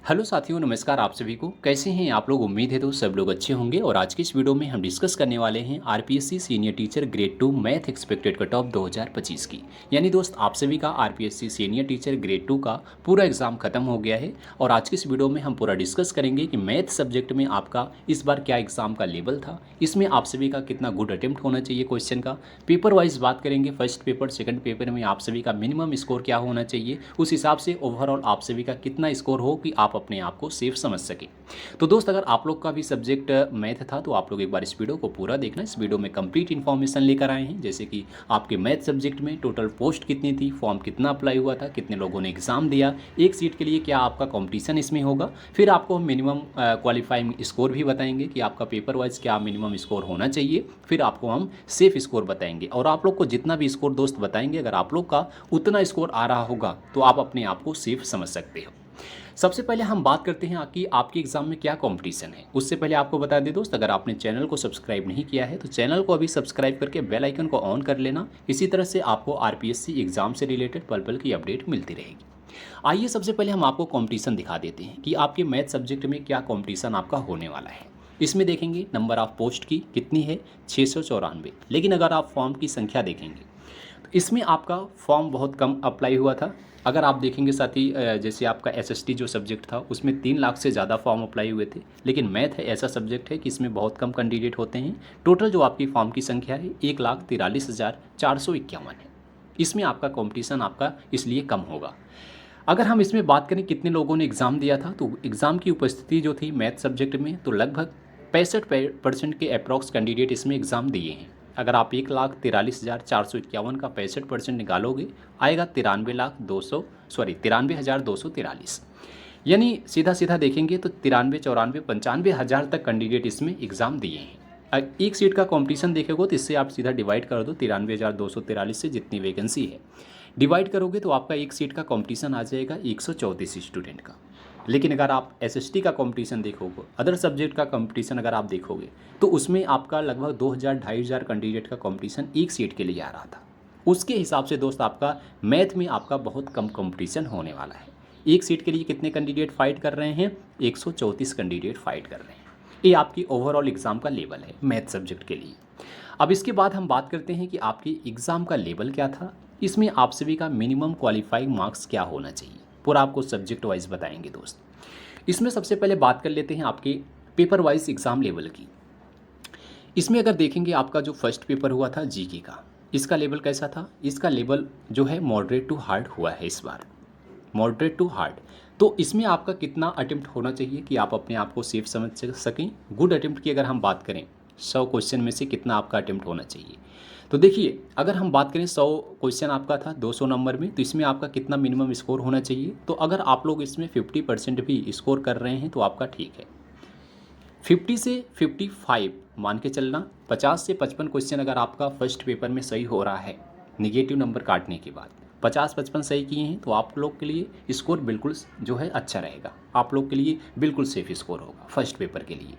Hello साथियों, नमस्कार आप सभी को। कैसे हैं आप लोग? उम्मीद है तो सब लोग अच्छे होंगे। और आज की इस वीडियो में हम डिस्कस करने वाले हैं RPSC senior teacher grade 2 math expected cut off 2025 की। यानी दोस्त, आप सभी का आरपीएससी सीनियर टीचर ग्रेड 2 का पूरा एग्जाम खत्म हो गया है। और आज की इस वीडियो में हम पूरा डिस्कस करेंगे कि मैथ सब्जेक्ट में आपका इस बार क्या एग्जाम का लेवल था, इसमें आप सभी का कितना गुड अटेम्प्ट होना चाहिए क्वेश्चन का। पेपर वाइज बात करेंगे, फर्स्ट पेपर सेकंड पेपर में आप सभी का मिनिमम स्कोर क्या होना चाहिए, उस हिसाब से ओवरऑल आप सभी का कितना स्कोर हो कि आप अपने आप को सेफ समझ सके। तो दोस्त, अगर आप लोग का भी सब्जेक्ट मैथ था तो आप लोग एक बार इस वीडियो को पूरा देखना। इस वीडियो में कंप्लीट इन्फॉर्मेशन लेकर आए हैं, जैसे कि आपके मैथ सब्जेक्ट में टोटल पोस्ट कितनी थी, फॉर्म कितना अप्लाई हुआ था, कितने लोगों ने एग्जाम दिया, एक सीट के लिए क्या आपका कॉम्पिटिशन इसमें होगा। फिर आपको हम मिनिमम क्वालिफाइंग स्कोर भी बताएंगे कि आपका पेपर वाइज क्या मिनिमम स्कोर होना चाहिए। फिर आपको हम सेफ स्कोर बताएंगे और आप लोग को जितना भी स्कोर दोस्त बताएंगे, अगर आप लोग का उतना स्कोर आ रहा होगा तो आप अपने आप को सेफ समझ सकते हो। सबसे पहले हम बात करते हैं कि आपके एग्जाम में क्या कंपटीशन है। उससे पहले आपको बता दें दोस्त, अगर आपने चैनल को सब्सक्राइब नहीं किया है तो चैनल को अभी सब्सक्राइब करके बेल आइकन को ऑन कर लेना। इसी तरह से आपको आरपीएससी एग्जाम से रिलेटेड पल पल की अपडेट मिलती रहेगी। आइए सबसे पहले हम आपको कंपटीशन दिखा देते हैं कि आपके मैथ सब्जेक्ट में क्या कंपटीशन आपका होने वाला है। इसमें देखेंगे नंबर ऑफ पोस्ट की कितनी है, 694। लेकिन अगर आप फॉर्म की संख्या देखेंगे तो इसमें आपका फॉर्म बहुत कम अप्लाई हुआ था। अगर आप देखेंगे साथी, जैसे आपका एसएसटी जो सब्जेक्ट था उसमें 3 लाख से ज़्यादा फॉर्म अप्लाई हुए थे। लेकिन मैथ है ऐसा सब्जेक्ट है कि इसमें बहुत कम कैंडिडेट होते हैं। टोटल जो आपकी फॉर्म की संख्या है 1,43,451 है। इसमें आपका कंपटीशन आपका इसलिए कम होगा। अगर हम इसमें बात करें कितने लोगों ने एग्ज़ाम दिया था, तो एग्ज़ाम की उपस्थिति जो थी मैथ सब्जेक्ट में तो लगभग 65% के अप्रॉक्स कैंडिडेट इसमें एग्ज़ाम दिए हैं। अगर आप 1,43,451 का 65% निकालोगे, आएगा 93,243। यानी सीधा सीधा देखेंगे तो 93, 94, 95 हज़ार तक कैंडिडेट इसमें एग्ज़ाम दिए हैं। एक सीट का कंपटीशन देखेगो तो इससे आप सीधा डिवाइड कर दो 93,243 से, जितनी वैकेंसी है डिवाइड करोगे तो आपका एक सीट का कंपटीशन आ जाएगा 134 स्टूडेंट का। लेकिन अगर आप एसएसटी का कंपटीशन देखोगे, अदर सब्जेक्ट का कंपटीशन अगर आप देखोगे तो उसमें आपका लगभग 2,000-2,500 कैंडिडेट का कंपटीशन एक सीट के लिए आ रहा था। उसके हिसाब से दोस्त आपका मैथ में आपका बहुत कम कंपटीशन होने वाला है। एक सीट के लिए कितने कैंडिडेट फाइट कर रहे हैं? 134 कैंडिडेट फाइट कर रहे हैं। ये आपकी ओवरऑल एग्ज़ाम का लेवल है मैथ सब्जेक्ट के लिए। अब इसके बाद हम बात करते हैं कि आपके एग्ज़ाम का लेवल क्या था। इसमें आप सभी का मिनिमम क्वालिफाइंग मार्क्स क्या होना चाहिए, पूरा आपको सब्जेक्ट वाइज बताएंगे दोस्त। इसमें सबसे पहले बात कर लेते हैं आपके पेपर वाइज एग्ज़ाम लेवल की। इसमें अगर देखेंगे आपका जो फर्स्ट पेपर हुआ था जीके का, इसका लेवल कैसा था? इसका लेवल जो है मॉडरेट टू हार्ड हुआ है इस बार, मॉडरेट टू हार्ड। तो इसमें आपका कितना अटेम्प्ट होना चाहिए कि आप अपने आप को सेफ समझ सकें? गुड अटेम्प्ट की अगर हम बात करें, 100 क्वेश्चन में से कितना आपका अटेम्प्ट होना चाहिए? तो देखिए, अगर हम बात करें 100 क्वेश्चन आपका था 200 नंबर में, तो इसमें आपका कितना मिनिमम स्कोर होना चाहिए? तो अगर आप लोग इसमें 50% भी स्कोर कर रहे हैं तो आपका ठीक है। 50 से 55 मान के चलना। 50 से 55 क्वेश्चन अगर आपका फर्स्ट पेपर में सही हो रहा है, निगेटिव नंबर काटने के बाद 50-55 सही किए हैं तो आप लोग के लिए स्कोर बिल्कुल जो है अच्छा रहेगा। आप लोग के लिए बिल्कुल सेफ स्कोर होगा फर्स्ट पेपर के लिए।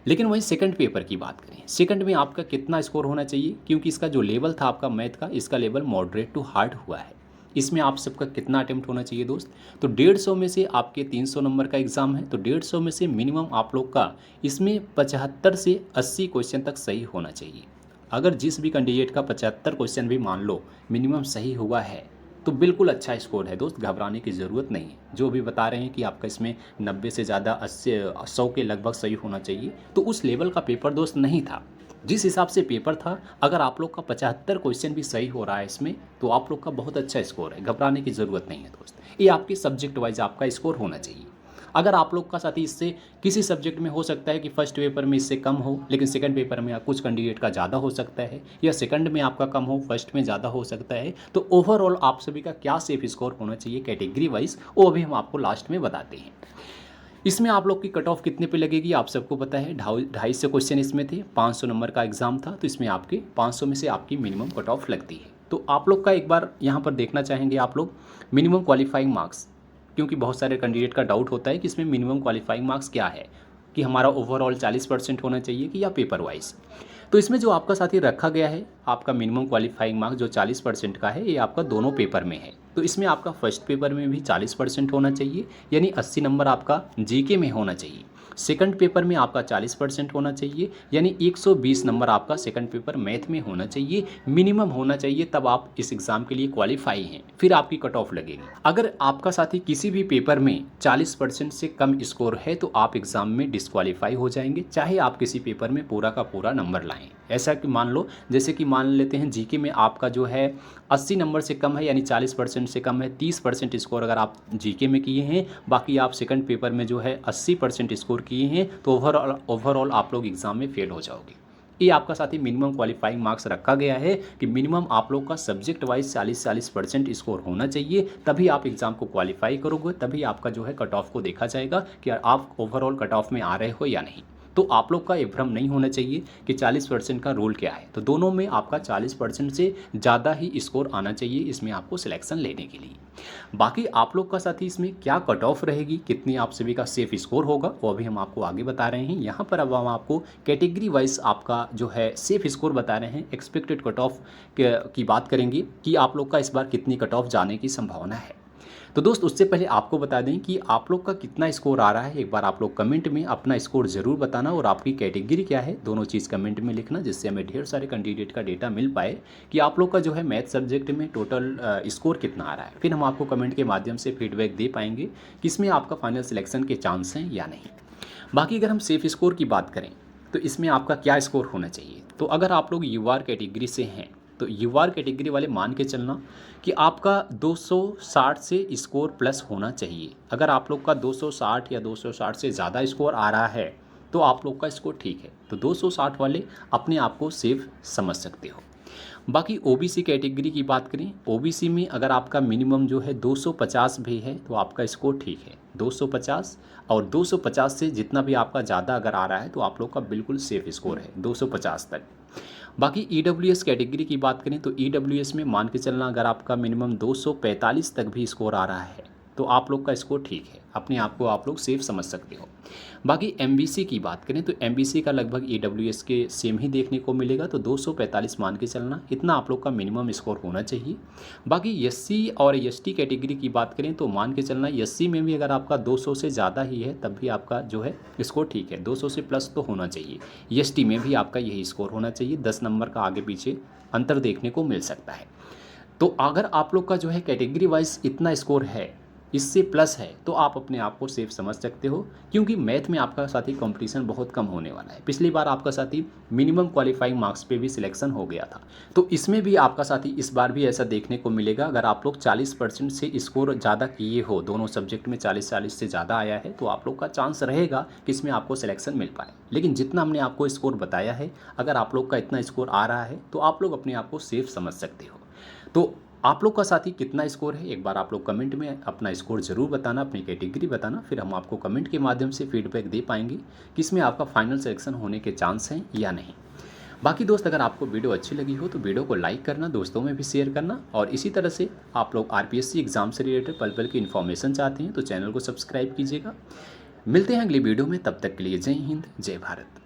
लेकिन वहीं सेकंड पेपर की बात करें, सेकंड में आपका कितना स्कोर होना चाहिए? क्योंकि इसका जो लेवल था आपका मैथ का, इसका लेवल मॉडरेट टू हार्ड हुआ है। इसमें आप सबका कितना अटेम्प्ट होना चाहिए दोस्त? तो 150 में से आपके 300 नंबर का एग्ज़ाम है, तो 150 में से मिनिमम आप लोग का इसमें 75 से 80 क्वेश्चन तक सही होना चाहिए। अगर जिस भी कैंडिडेट का 75 क्वेश्चन भी मान लो मिनिमम सही हुआ है तो बिल्कुल अच्छा स्कोर है दोस्त, घबराने की ज़रूरत नहीं है। जो भी बता रहे हैं कि आपका इसमें 90 से ज़्यादा 80 100 के लगभग सही होना चाहिए, तो उस लेवल का पेपर दोस्त नहीं था। जिस हिसाब से पेपर था, अगर आप लोग का 75 क्वेश्चन भी सही हो रहा है इसमें, तो आप लोग का बहुत अच्छा स्कोर है, घबराने की ज़रूरत नहीं है दोस्त। ये आपके सब्जेक्ट वाइज आपका स्कोर होना चाहिए। अगर आप लोग का साथी इससे किसी सब्जेक्ट में हो सकता है कि फर्स्ट पेपर में इससे कम हो, लेकिन सेकंड पेपर में कुछ कैंडिडेट का ज़्यादा हो सकता है, या सेकंड में आपका कम हो फर्स्ट में ज़्यादा हो सकता है, तो ओवरऑल आप सभी का क्या सेफ स्कोर होना चाहिए कैटेगरी वाइज, वो अभी हम आपको लास्ट में बताते हैं। इसमें आप लोग की कट ऑफ कितने पे लगेगी आप सबको पता है। 250 क्वेश्चन इसमें थे, 500 नंबर का एग्जाम था, तो इसमें आपके 500 में से आपकी मिनिमम कट ऑफ लगती है। तो आप लोग का एक बार यहाँ पर देखना चाहेंगे आप लोग मिनिमम क्वालिफाइंग मार्क्स, क्योंकि बहुत सारे कैंडिडेट का डाउट होता है कि इसमें मिनिमम क्वालिफाइंग मार्क्स क्या है, कि हमारा ओवरऑल 40% होना चाहिए कि या पेपर वाइज। तो इसमें जो आपका साथी रखा गया है, आपका मिनिमम क्वालिफाइंग मार्क्स जो 40% का है, ये आपका दोनों पेपर में है। तो इसमें आपका फर्स्ट पेपर में भी 40% होना चाहिए, यानी 80 नंबर आपका जीके में होना चाहिए। सेकंड पेपर में आपका 40% होना चाहिए, यानी 120 नंबर आपका सेकंड पेपर मैथ में होना चाहिए, मिनिमम होना चाहिए, तब आप इस एग्ज़ाम के लिए क्वालिफाई हैं। फिर आपकी कट ऑफ लगेगी। अगर आपका साथी किसी भी पेपर में 40% से कम स्कोर है तो आप एग्ज़ाम में डिस्क्वालीफाई हो जाएंगे, चाहे आप किसी पेपर में पूरा का पूरा नंबर लाएं। ऐसा कि मान लो, जैसे कि मान लेते हैं जीके में आपका जो है 80 नंबर से कम है, यानी 40% से कम है, 30% स्कोर अगर आप जीके में किए हैं, बाकी आप सेकंड पेपर में जो है 80% स्कोर किए हैं, तो ओवरऑल आप लोग एग्ज़ाम में फेल हो जाओगे। ये आपका साथी मिनिमम क्वालिफाइंग मार्क्स रखा गया है कि मिनिमम आप लोग का सब्जेक्ट वाइज 40% स्कोर होना चाहिए, तभी आप एग्ज़ाम को क्वालिफाई करोगे, तभी आपका जो है कट ऑफ को देखा जाएगा कि आप ओवरऑल कट ऑफ में आ रहे हो या नहीं। तो आप लोग का ये भ्रम नहीं होना चाहिए कि 40% का रूल क्या है। तो दोनों में आपका 40% से ज़्यादा ही स्कोर आना चाहिए इसमें आपको सिलेक्शन लेने के लिए। बाकी आप लोग का साथी इसमें क्या कट ऑफ रहेगी, कितनी आप सभी का सेफ स्कोर होगा, वो अभी हम आपको आगे बता रहे हैं। यहाँ पर अब हम आपको कैटेगरी वाइज आपका जो है सेफ स्कोर बता रहे हैं। एक्सपेक्टेड कट ऑफ की बात करेंगे कि आप लोग का इस बार कितनी कट ऑफ जाने की संभावना है। तो दोस्त, उससे पहले आपको बता दें कि आप लोग का कितना स्कोर आ रहा है। एक बार आप लोग कमेंट में अपना स्कोर ज़रूर बताना और आपकी कैटेगरी क्या है, दोनों चीज़ कमेंट में लिखना, जिससे हमें ढेर सारे कैंडिडेट का डेटा मिल पाए कि आप लोग का जो है मैथ सब्जेक्ट में टोटल स्कोर कितना आ रहा है। फिर हम आपको कमेंट के माध्यम से फीडबैक दे पाएंगे कि इसमें आपका फाइनल सिलेक्शन के चांस हैं या नहीं। बाकी अगर हम सेफ स्कोर की बात करें तो इसमें आपका क्या स्कोर होना चाहिए। तो अगर आप लोग यूआर कैटेगरी से हैं तो यूआर कैटेगरी वाले मान के चलना कि आपका 260 से स्कोर प्लस होना चाहिए। अगर आप लोग का 260 या 260 से ज़्यादा स्कोर आ रहा है तो आप लोग का स्कोर ठीक है, तो 260 वाले अपने आप को सेफ समझ सकते हो। बाकी ओबीसी कैटेगरी की बात करें, ओबीसी में अगर आपका मिनिमम जो है 250 भी है तो आपका स्कोर ठीक है, 250 और 250 से जितना भी आपका ज़्यादा अगर आ रहा है तो आप लोग का बिल्कुल सेफ स्कोर है 250 तक। बाकी ईडब्ल्यूएस कैटेगरी की बात करें तो ईडब्ल्यूएस में मान के चलना अगर आपका मिनिमम 245 तक भी स्कोर आ रहा है तो आप लोग का स्कोर ठीक है, अपने आप को आप लोग सेफ समझ सकते हो। बाकी एमबीसी की बात करें तो एमबीसी का लगभग ईडब्ल्यूएस के सेम ही देखने को मिलेगा, तो 245 मान के चलना, इतना आप लोग का मिनिमम स्कोर होना चाहिए। बाकी एससी और एसटी कैटेगरी की बात करें तो मान के चलना एससी में भी अगर आपका 200 से ज़्यादा ही है तब भी आपका जो है स्कोर ठीक है, 200 से प्लस तो होना चाहिए। एसटी में भी आपका यही स्कोर होना चाहिए, 10 नंबर का आगे पीछे अंतर देखने को मिल सकता है। तो अगर आप लोग का जो है कैटेगरी वाइज इतना स्कोर है, इससे प्लस है, तो आप अपने आप को सेफ समझ सकते हो, क्योंकि मैथ में आपका साथी कंपटीशन बहुत कम होने वाला है। पिछली बार आपका साथी मिनिमम क्वालिफाइंग मार्क्स पे भी सिलेक्शन हो गया था, तो इसमें भी आपका साथी इस बार भी ऐसा देखने को मिलेगा। अगर आप लोग 40% से स्कोर ज़्यादा किए हो, दोनों सब्जेक्ट में 40 से ज़्यादा आया है, तो आप लोग का चांस रहेगा कि इसमें आपको सिलेक्शन मिल पाए। लेकिन जितना हमने आपको स्कोर बताया है, अगर आप लोग का इतना स्कोर आ रहा है तो आप लोग अपने आप को सेफ समझ सकते हो। तो आप लोग का साथी कितना स्कोर है, एक बार आप लोग कमेंट में अपना स्कोर ज़रूर बताना, अपनी कैटेगरी बताना, फिर हम आपको कमेंट के माध्यम से फीडबैक दे पाएंगे कि इसमें आपका फाइनल सिलेक्शन होने के चांस हैं या नहीं। बाकी दोस्त, अगर आपको वीडियो अच्छी लगी हो तो वीडियो को लाइक करना, दोस्तों में भी शेयर करना, और इसी तरह से आप लोग आरपीएससी एग्ज़ाम से रिलेटेड पल पल की इन्फॉर्मेशन चाहते हैं तो चैनल को सब्सक्राइब कीजिएगा। मिलते हैं अगली वीडियो में, तब तक के लिए जय हिंद, जय भारत।